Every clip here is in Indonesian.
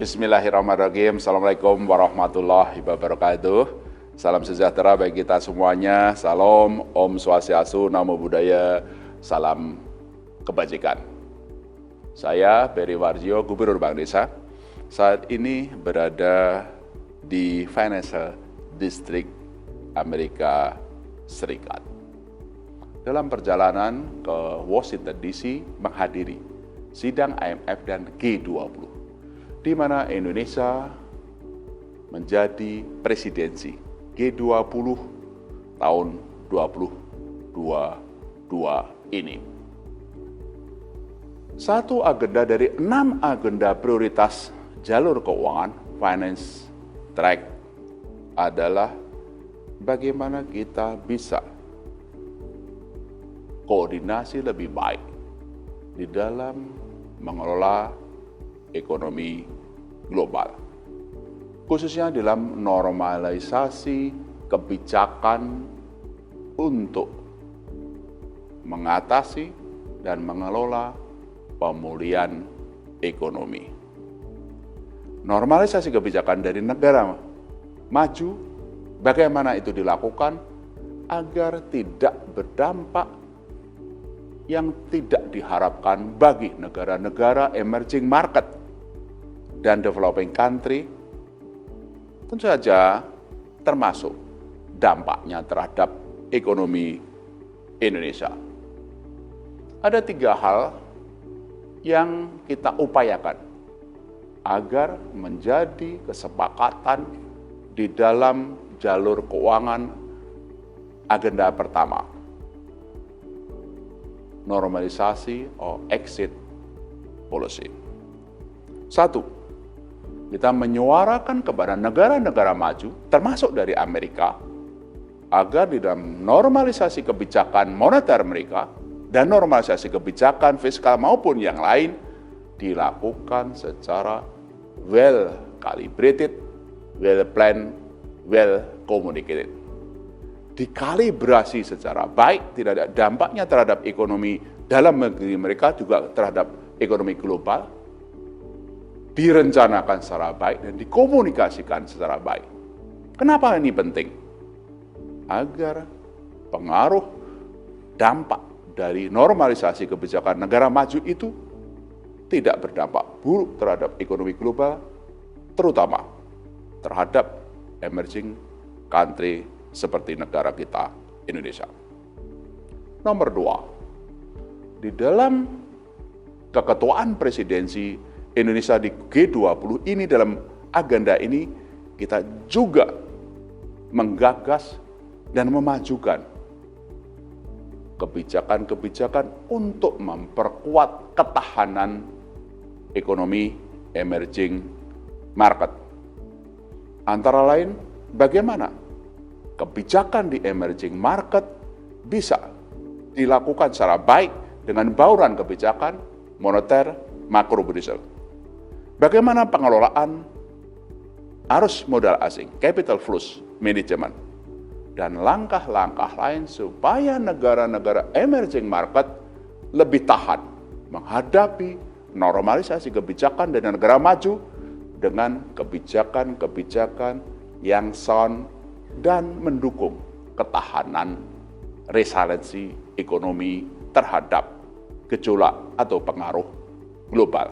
Bismillahirrahmanirrahim. Assalamualaikum warahmatullahi wabarakatuh. Salam sejahtera bagi kita semuanya. Salam, Om Swastiastu, Namo Buddhaya, salam kebajikan. Saya Peri Warjio, Gubernur Bank Desa. Saat ini berada di Financial District Amerika Serikat. Dalam perjalanan ke Washington DC menghadiri sidang IMF dan G20, di mana Indonesia menjadi presidensi G20 tahun 2022 ini. Satu agenda dari 6 agenda prioritas jalur keuangan finance track adalah bagaimana kita bisa koordinasi lebih baik di dalam mengelola ekonomi global, khususnya dalam normalisasi kebijakan untuk mengatasi dan mengelola pemulihan ekonomi. Normalisasi kebijakan dari negara maju, bagaimana itu dilakukan agar tidak berdampak yang tidak diharapkan bagi negara-negara emerging market dan developing country, tentu saja termasuk dampaknya terhadap ekonomi Indonesia. Ada 3 hal yang kita upayakan agar menjadi kesepakatan di dalam jalur keuangan agenda pertama, normalisasi or exit policy. 1, kita menyuarakan kepada negara-negara maju, termasuk dari Amerika, agar di dalam normalisasi kebijakan moneter mereka dan normalisasi kebijakan fiskal maupun yang lain dilakukan secara well calibrated, well planned, well communicated. Dikalibrasi secara baik, tidak ada dampaknya terhadap ekonomi dalam negeri mereka, juga terhadap ekonomi global, direncanakan secara baik dan dikomunikasikan secara baik. Kenapa ini penting? Agar pengaruh dampak dari normalisasi kebijakan negara maju itu tidak berdampak buruk terhadap ekonomi global, terutama terhadap emerging country seperti negara kita, Indonesia. Nomor 2, di dalam keketuaan presidensi Indonesia di G20 ini, dalam agenda ini kita juga menggagas dan memajukan kebijakan-kebijakan untuk memperkuat ketahanan ekonomi emerging market. Antara lain, bagaimana kebijakan di emerging market bisa dilakukan secara baik dengan bauran kebijakan moneter makroprudential. Bagaimana pengelolaan arus modal asing, capital flows management, dan langkah-langkah lain supaya negara-negara emerging market lebih tahan menghadapi normalisasi kebijakan dari negara maju dengan kebijakan-kebijakan yang sound dan mendukung ketahanan resiliensi ekonomi terhadap gejolak atau pengaruh global.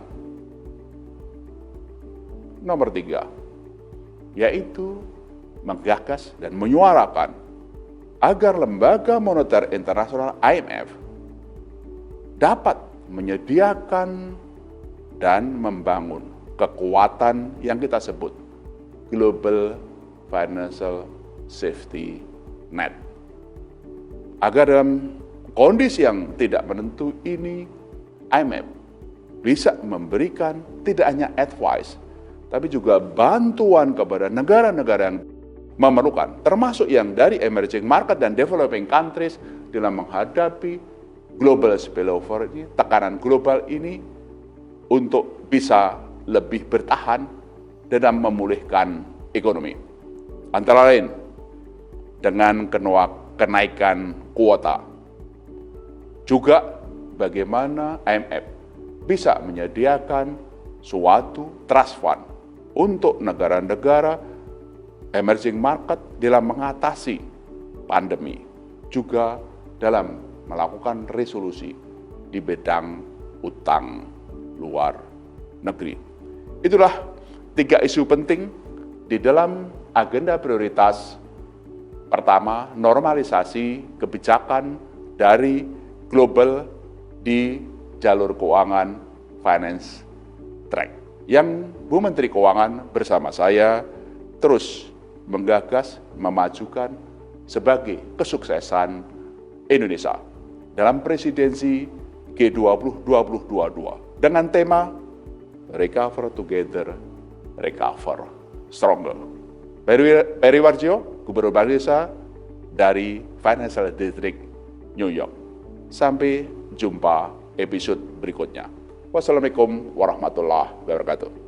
Nomor 3, yaitu menggagas dan menyuarakan agar lembaga moneter internasional IMF dapat menyediakan dan membangun kekuatan yang kita sebut global financial safety net. Agar dalam kondisi yang tidak menentu ini, IMF bisa memberikan tidak hanya advice, tapi juga bantuan kepada negara-negara yang memerlukan, termasuk yang dari emerging market dan developing countries, dalam menghadapi global spillover ini, tekanan global ini, untuk bisa lebih bertahan dalam memulihkan ekonomi. Antara lain, dengan kenaikan kuota. Juga bagaimana IMF bisa menyediakan suatu trust fund untuk negara-negara emerging market dalam mengatasi pandemi, juga dalam melakukan resolusi di bidang utang luar negeri. Itulah 3 isu penting di dalam agenda prioritas. Pertama, normalisasi kebijakan dari global di jalur keuangan finance track, yang Bu Menteri Keuangan bersama saya terus menggagas, memajukan sebagai kesuksesan Indonesia dalam presidensi G20 2022 dengan tema Recover Together, Recover Stronger. Peri Warjio, Gubernur Bank Indonesia dari Financial District New York. Sampai jumpa episode berikutnya. Wassalamualaikum warahmatullahi wabarakatuh.